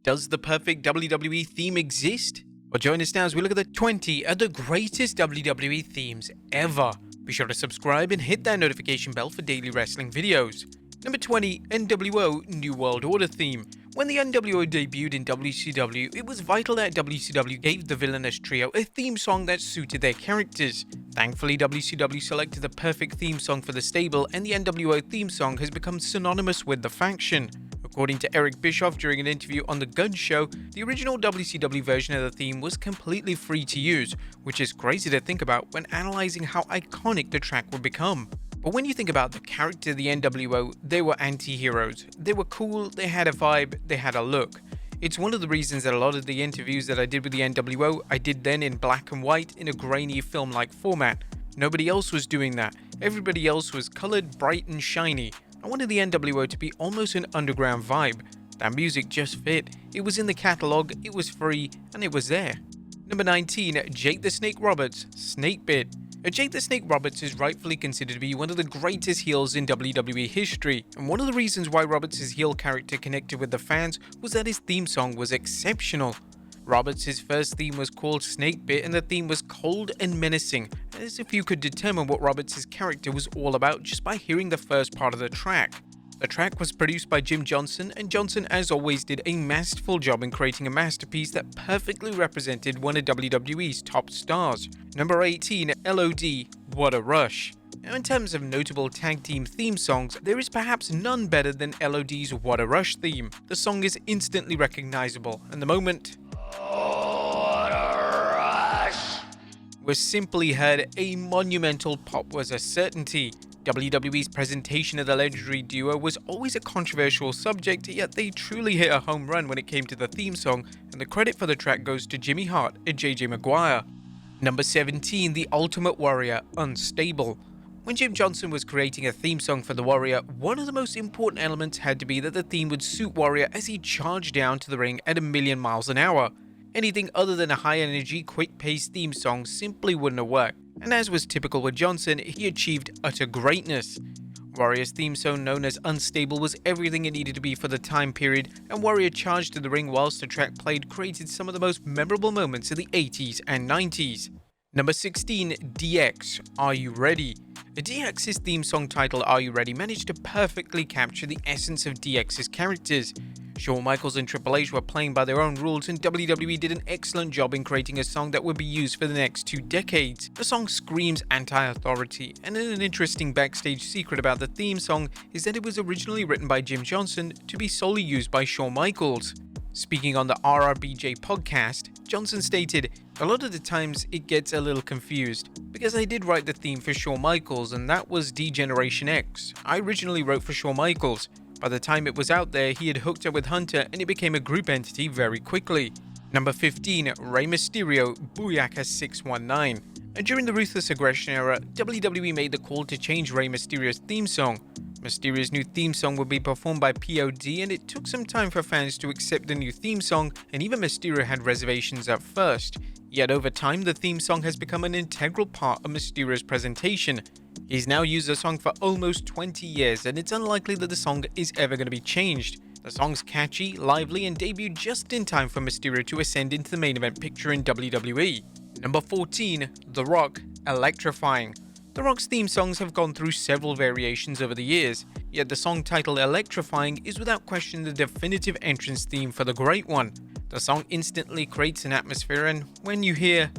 Does the perfect WWE theme exist? Well, join us now as we look at the 20 of the greatest WWE themes ever. Be sure to subscribe and hit that notification bell for daily wrestling videos. Number 20, NWO New World Order theme. When the NWO debuted in WCW, it was vital that WCW gave the villainous trio a theme song that suited their characters. Thankfully, WCW selected the perfect theme song for the stable, and the NWO theme song has become synonymous with the faction. According to Eric Bischoff during an interview on The Gun Show, the original WCW version of the theme was completely free to use, which is crazy to think about when analyzing how iconic the track would become. But when you think about the character of the NWO, they were anti-heroes. They were cool, they had a vibe, they had a look. It's one of the reasons that a lot of the interviews that I did with the NWO, I did then in black and white in a grainy film-like format. Nobody else was doing that. Everybody else was colored, bright and shiny. I wanted the NWO to be almost an underground vibe. That music just fit. It was in the catalog, it was free, and it was there. Number 19, Jake the Snake Roberts, Snakebit. Jake the Snake Roberts is rightfully considered to be one of the greatest heels in WWE history, and one of the reasons why Roberts' heel character connected with the fans was that his theme song was exceptional. Roberts' first theme was called Snakebit, and the theme was cold and menacing, as if you could determine what Roberts' character was all about just by hearing the first part of the track. The track was produced by Jim Johnston, and Johnston, as always, did a masterful job in creating a masterpiece that perfectly represented one of WWE's top stars. Number 18, LOD, What a Rush. Now, in terms of notable tag team theme songs, there is perhaps none better than LOD's What a Rush theme. The song is instantly recognizable, and the moment was simply heard, a monumental pop was a certainty. WWE's presentation of the legendary duo was always a controversial subject, yet they truly hit a home run when it came to the theme song, and the credit for the track goes to Jimmy Hart and JJ Maguire. Number 17, The Ultimate Warrior, Unstable. When Jim Johnston was creating a theme song for the Warrior, one of the most important elements had to be that the theme would suit Warrior as he charged down to the ring at 1,000,000 miles an hour. Anything other than a high-energy, quick-paced theme song simply wouldn't have worked, and as was typical with Johnston, he achieved utter greatness. Warrior's theme song, known as Unstable, was everything it needed to be for the time period, and Warrior charged to the ring whilst the track played created some of the most memorable moments of the 80s and 90s. Number 16, DX, Are You Ready? DX's theme song title, Are You Ready, managed to perfectly capture the essence of DX's characters. Shawn Michaels and Triple H were playing by their own rules, and WWE did an excellent job in creating a song that would be used for the next 2 decades. The song screams anti-authority, and an interesting backstage secret about the theme song is that it was originally written by Jim Johnston to be solely used by Shawn Michaels. Speaking on the RRBJ podcast, Johnston stated, "A lot of the times it gets a little confused, because I did write the theme for Shawn Michaels, and that was D-Generation X. I originally wrote for Shawn Michaels. By the time it was out there, he had hooked up with Hunter, and it became a group entity very quickly." Number 15, Rey Mysterio, Booyaka 619. During the Ruthless Aggression era, WWE made the call to change Rey Mysterio's theme song. Mysterio's new theme song would be performed by POD, and it took some time for fans to accept the new theme song, and even Mysterio had reservations at first. Yet over time, the theme song has become an integral part of Mysterio's presentation. He's now used the song for almost 20 years, and it's unlikely that the song is ever going to be changed. The song's catchy, lively, and debuted just in time for Mysterio to ascend into the main event picture in WWE. Number 14, The Rock, Electrifying. The Rock's theme songs have gone through several variations over the years, yet the song titled Electrifying is without question the definitive entrance theme for the Great One. The song instantly creates an atmosphere, and when you hear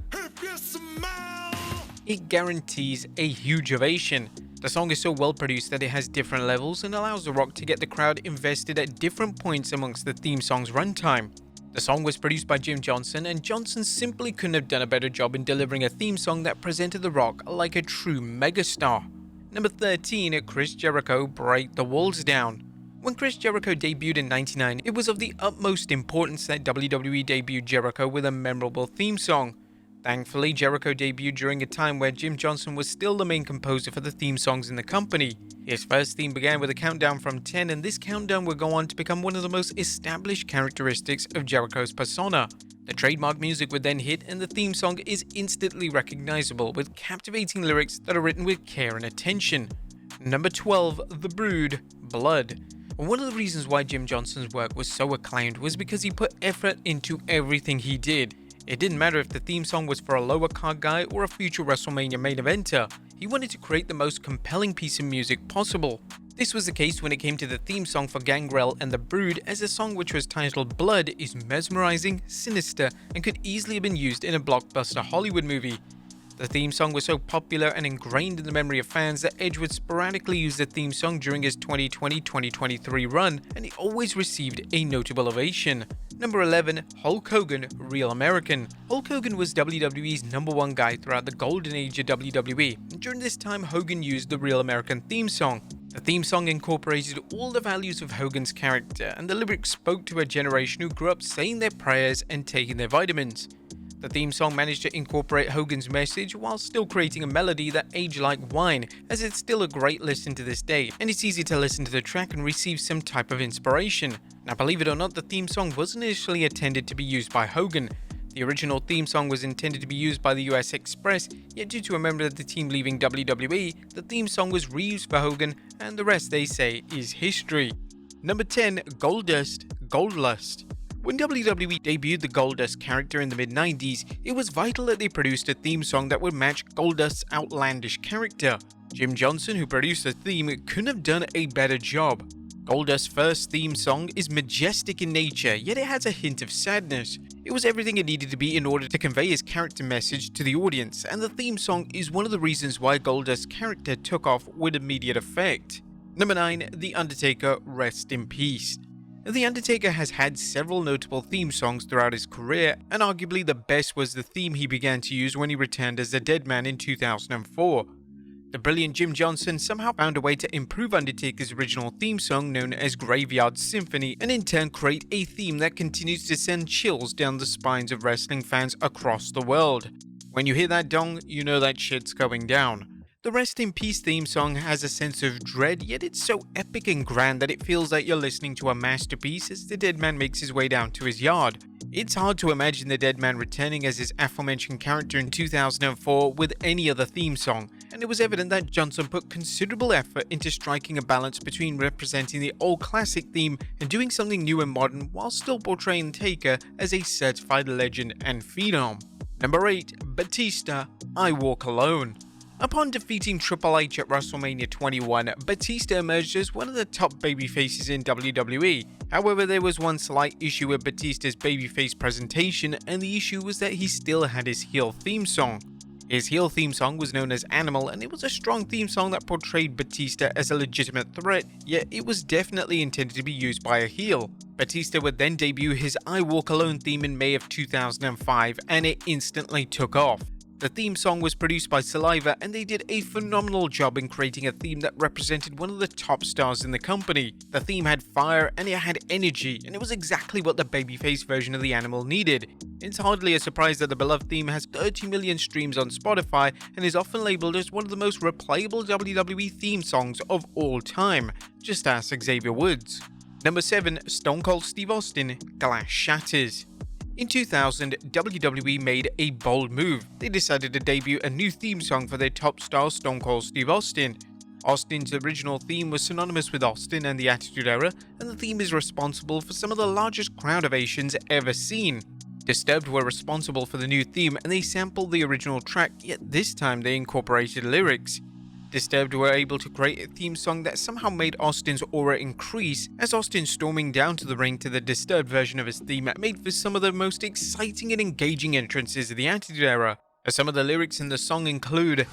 it guarantees a huge ovation. The song is so well produced that it has different levels and allows The Rock to get the crowd invested at different points amongst the theme song's runtime. The song was produced by Jim Johnston, and Johnston simply couldn't have done a better job in delivering a theme song that presented The Rock like a true megastar. Number 13, Chris Jericho, Break the Walls Down. When Chris Jericho debuted in '99, it was of the utmost importance that WWE debuted Jericho with a memorable theme song. Thankfully, Jericho debuted during a time where Jim Johnston was still the main composer for the theme songs in the company. His first theme began with a countdown from 10, and this countdown would go on to become one of the most established characteristics of Jericho's persona. The trademark music would then hit, and the theme song is instantly recognizable with captivating lyrics that are written with care and attention. Number 12, The Brood, Blood. And one of the reasons why Jim Johnson's work was so acclaimed was because he put effort into everything he did. It didn't matter if the theme song was for a lower card guy or a future WrestleMania main eventer. He wanted to create the most compelling piece of music possible. This was the case when it came to the theme song for Gangrel and the Brood, as the song, which was titled Blood, is mesmerizing, sinister, and could easily have been used in a blockbuster Hollywood movie. The theme song was so popular and ingrained in the memory of fans that Edge would sporadically use the theme song during his 2020-2023 run, and he always received a notable ovation. Number 11. Hulk Hogan, Real American. Hulk Hogan was WWE's #1 guy throughout the golden age of WWE, and during this time Hogan used the Real American theme song. The theme song incorporated all the values of Hogan's character, and the lyrics spoke to a generation who grew up saying their prayers and taking their vitamins. The theme song managed to incorporate Hogan's message while still creating a melody that aged like wine, as it's still a great listen to this day, and it's easy to listen to the track and receive some type of inspiration. Now, believe it or not, the theme song wasn't initially intended to be used by Hogan. The original theme song was intended to be used by the US Express, yet due to a member of the team leaving WWE, the theme song was reused for Hogan, and the rest, they say, is history. Number 10. Goldust, Goldust. When WWE debuted the Goldust character in the mid-90s, it was vital that they produced a theme song that would match Goldust's outlandish character. Jim Johnson, who produced the theme, couldn't have done a better job. Goldust's first theme song is majestic in nature, yet it has a hint of sadness. It was everything it needed to be in order to convey his character message to the audience, and the theme song is one of the reasons why Goldust's character took off with immediate effect. Number 9. The Undertaker, Rest in Peace. The Undertaker has had several notable theme songs throughout his career, and arguably the best was the theme he began to use when he returned as the Dead Man in 2004. The brilliant Jim Johnson somehow found a way to improve Undertaker's original theme song known as Graveyard Symphony, and in turn create a theme that continues to send chills down the spines of wrestling fans across the world. When you hear that dong, you know that shit's going down. The Rest in Peace theme song has a sense of dread, yet it's so epic and grand that it feels like you're listening to a masterpiece as the Dead Man makes his way down to his yard. It's hard to imagine the Dead Man returning as his aforementioned character in 2004 with any other theme song, and it was evident that Johnson put considerable effort into striking a balance between representing the old classic theme and doing something new and modern while still portraying Taker as a certified legend and phenom. Number 8. Batista, I Walk Alone. Upon defeating Triple H at WrestleMania 21, Batista emerged as one of the top babyfaces in WWE. However, there was one slight issue with Batista's babyface presentation, and the issue was that he still had his heel theme song. His heel theme song was known as Animal, and it was a strong theme song that portrayed Batista as a legitimate threat, yet it was definitely intended to be used by a heel. Batista would then debut his I Walk Alone theme in May of 2005, and it instantly took off. The theme song was produced by Saliva, and they did a phenomenal job in creating a theme that represented one of the top stars in the company. The theme had fire and it had energy, and it was exactly what the babyface version of the Animal needed. It's hardly a surprise that the beloved theme has 30 million streams on Spotify and is often labeled as one of the most replayable WWE theme songs of all time. Just ask Xavier Woods. Number 7. Stone Cold Steve Austin, Glass Shatters. In 2000, WWE made a bold move. They decided to debut a new theme song for their top star Stone Cold Steve Austin. Austin's original theme was synonymous with Austin and the Attitude Era, and the theme is responsible for some of the largest crowd ovations ever seen. Disturbed were responsible for the new theme, and they sampled the original track, yet this time they incorporated lyrics. Disturbed were able to create a theme song that somehow made Austin's aura increase, as Austin storming down to the ring to the Disturbed version of his theme made for some of the most exciting and engaging entrances of the Attitude Era. Some of the lyrics in the song include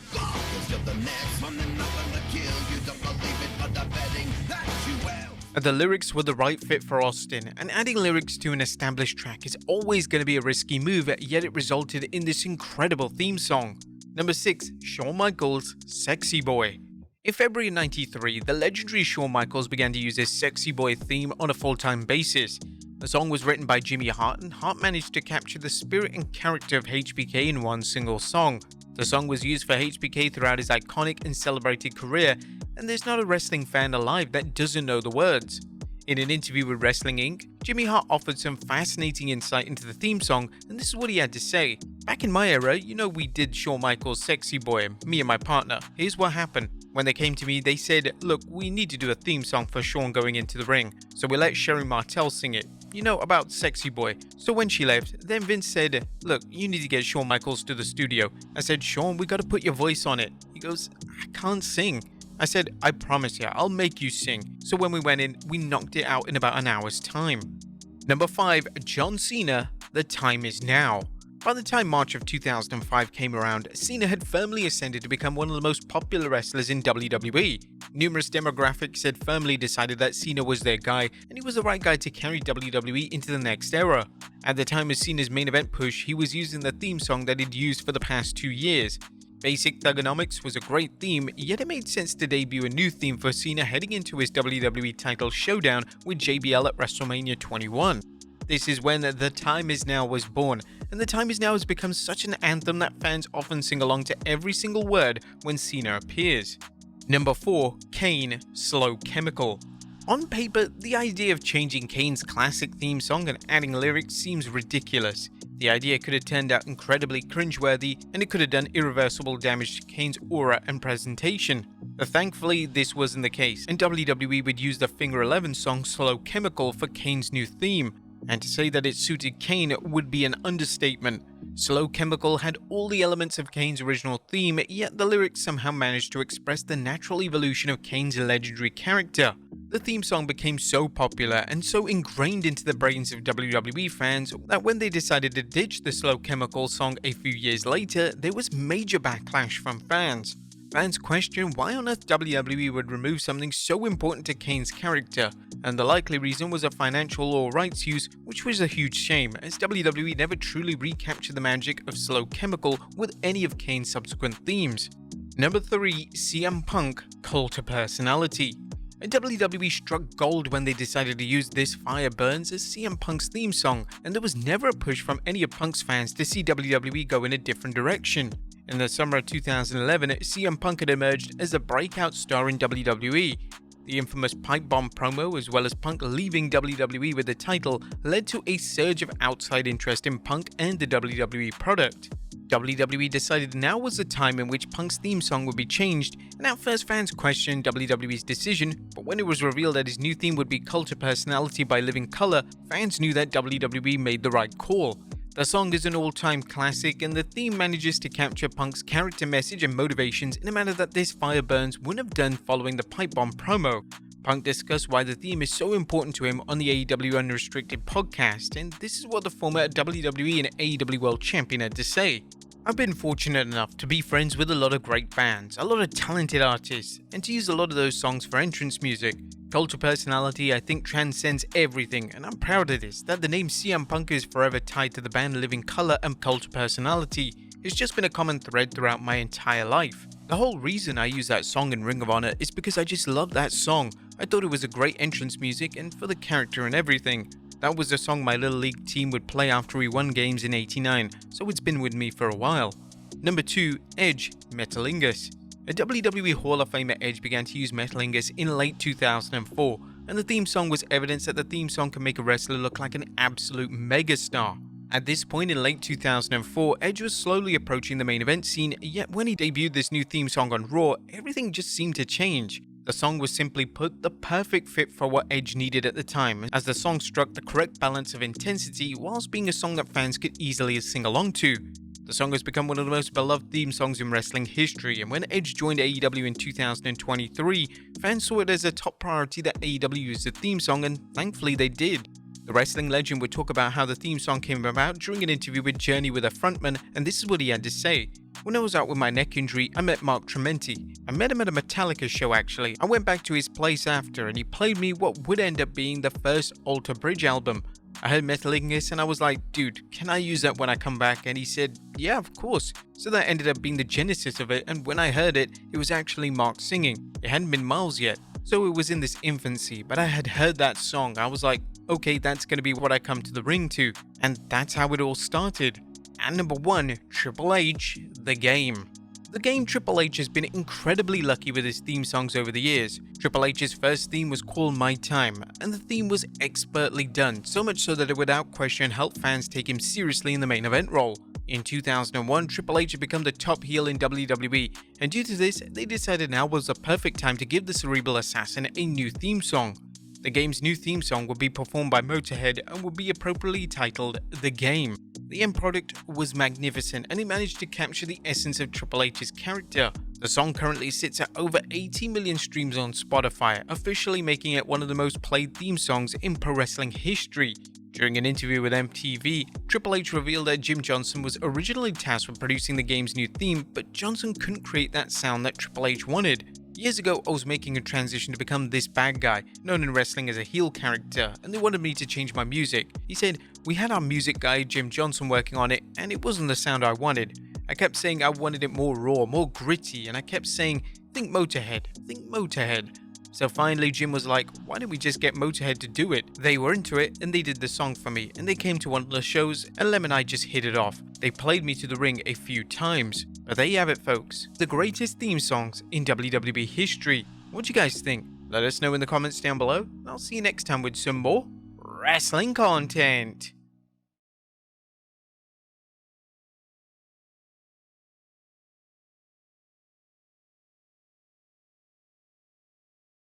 the lyrics were the right fit for Austin, and adding lyrics to an established track is always going to be a risky move, yet it resulted in this incredible theme song. Number 6. Shawn Michaels, Sexy Boy. In February 93, the legendary Shawn Michaels began to use his Sexy Boy theme on a full-time basis. The song was written by Jimmy Hart, and Hart managed to capture the spirit and character of HBK in one single song. The song was used for HBK throughout his iconic and celebrated career, and there's not a wrestling fan alive that doesn't know the words. In an interview with Wrestling Inc., Jimmy Hart offered some fascinating insight into the theme song, and this is what he had to say. Back in my era, we did Shawn Michaels' Sexy Boy, me and my partner. Here's what happened. When they came to me, they said, look, we need to do a theme song for Shawn going into the ring, so we let Sherry Martel sing it. You know, about Sexy Boy. So when she left, then Vince said, look, you need to get Shawn Michaels to the studio. I said, Shawn, we gotta put your voice on it. He goes, I can't sing. I said, I promise you, I'll make you sing. So when we went in, we knocked it out in about an hour's time. Number 5, John Cena, The Time Is Now. By the time March of 2005 came around, Cena had firmly ascended to become one of the most popular wrestlers in WWE. Numerous demographics had firmly decided that Cena was their guy, and he was the right guy to carry WWE into the next era. At the time of Cena's main event push, he was using the theme song that he'd used for the past 2 years. Basic Thugonomics was a great theme, yet it made sense to debut a new theme for Cena heading into his WWE title showdown with JBL at WrestleMania 21. This is when The Time Is Now was born, and The Time Is Now has become such an anthem that fans often sing along to every single word when Cena appears. Number 4, Kane, Slow Chemical. On paper, the idea of changing Kane's classic theme song and adding lyrics seems ridiculous. The idea could have turned out incredibly cringeworthy, and it could have done irreversible damage to Kane's aura and presentation. But thankfully, this wasn't the case, and WWE would use the Finger 11 song Slow Chemical for Kane's new theme. And to say that it suited Kane would be an understatement. Slow Chemical had all the elements of Kane's original theme, yet the lyrics somehow managed to express the natural evolution of Kane's legendary character. The theme song became so popular and so ingrained into the brains of WWE fans that when they decided to ditch the Slow Chemical song a few years later, there was major backlash from fans. Fans questioned why on earth WWE would remove something so important to Kane's character, and the likely reason was a financial or rights use, which was a huge shame, as WWE never truly recaptured the magic of Slow Chemical with any of Kane's subsequent themes. Number 3, CM Punk, Cult of Personality. And WWE struck gold when they decided to use This Fire Burns as CM Punk's theme song, and there was never a push from any of Punk's fans to see WWE go in a different direction. In the summer of 2011, CM Punk had emerged as a breakout star in WWE. The infamous pipe bomb promo, as well as Punk leaving WWE with the title, led to a surge of outside interest in Punk and the WWE product. WWE decided now was the time in which Punk's theme song would be changed, and at first fans questioned WWE's decision, but when it was revealed that his new theme would be Cult of Personality by Living Colour, fans knew that WWE made the right call. The song is an all-time classic, and the theme manages to capture Punk's character message and motivations in a manner that This Fire Burns wouldn't have done following the pipe bomb promo. Punk discussed why the theme is so important to him on the AEW Unrestricted podcast, and this is what the former WWE and AEW World Champion had to say. I've been fortunate enough to be friends with a lot of great bands, a lot of talented artists, and to use a lot of those songs for entrance music. Cult of Personality, I think, transcends everything, and I'm proud of this, that the name CM Punk is forever tied to the band Living Colour and Cult of Personality. It's just been a common thread throughout my entire life. The whole reason I use that song in Ring of Honor is because I just love that song. I thought it was a great entrance music and for the character and everything. That was the song my Little League team would play after we won games in '89, so it's been with me for a while. Number 2, Edge, Metalingus. A WWE Hall of Famer Edge began to use Metalingus in late 2004, and the theme song was evidence that the theme song can make a wrestler look like an absolute megastar. At this point in late 2004, Edge was slowly approaching the main event scene, yet when he debuted this new theme song on Raw, everything just seemed to change. The song was simply put the perfect fit for what Edge needed at the time, as the song struck the correct balance of intensity whilst being a song that fans could easily sing along to. The song has become one of the most beloved theme songs in wrestling history, and when Edge joined AEW in 2023, fans saw it as a top priority that AEW used the theme song, and thankfully they did. The wrestling legend would talk about how the theme song came about during an interview with Journey with a frontman, and this is what he had to say. When I was out with my neck injury, I met Mark Trementi. I met him at a Metallica show actually. I went back to his place after, and he played me what would end up being the first Alter Bridge album. I heard Metalingus and I was like, dude, can I use that when I come back? And he said, yeah, of course. So that ended up being the genesis of it, and when I heard it, it was actually Mark singing. It hadn't been Miles yet, so it was in this infancy, but I had heard that song. I was like, okay, that's gonna be what I come to the ring to, and that's how it all started. And number 1, Triple H, The Game. The Game Triple H has been incredibly lucky with his theme songs over the years. Triple H's first theme was called My Time, and the theme was expertly done, so much so that it without question helped fans take him seriously in the main event role. In 2001, Triple H had become the top heel in WWE, and due to this, they decided now was the perfect time to give the Cerebral Assassin a new theme song. The game's new theme song would be performed by Motorhead and would be appropriately titled The Game. The end product was magnificent, and it managed to capture the essence of Triple H's character. The song currently sits at over 80 million streams on Spotify, officially making it one of the most played theme songs in pro wrestling history. During an interview with MTV, Triple H revealed that Jim Johnston was originally tasked with producing the game's new theme, but Johnston couldn't create that sound that Triple H wanted. Years ago, I was making a transition to become this bad guy, known in wrestling as a heel character, and they wanted me to change my music. He said, "We had our music guy Jim Johnston working on it, and it wasn't the sound I wanted. I kept saying I wanted it more raw, more gritty, and I kept saying, think Motorhead, think Motorhead." So finally Jim was like, why don't we just get Motorhead to do it? They were into it and they did the song for me, and they came to one of the shows and Lem and I just hit it off. They played me to the ring a few times. But there you have it folks, the greatest theme songs in WWE history. What do you guys think? Let us know in the comments down below. I'll see you next time with some more wrestling content.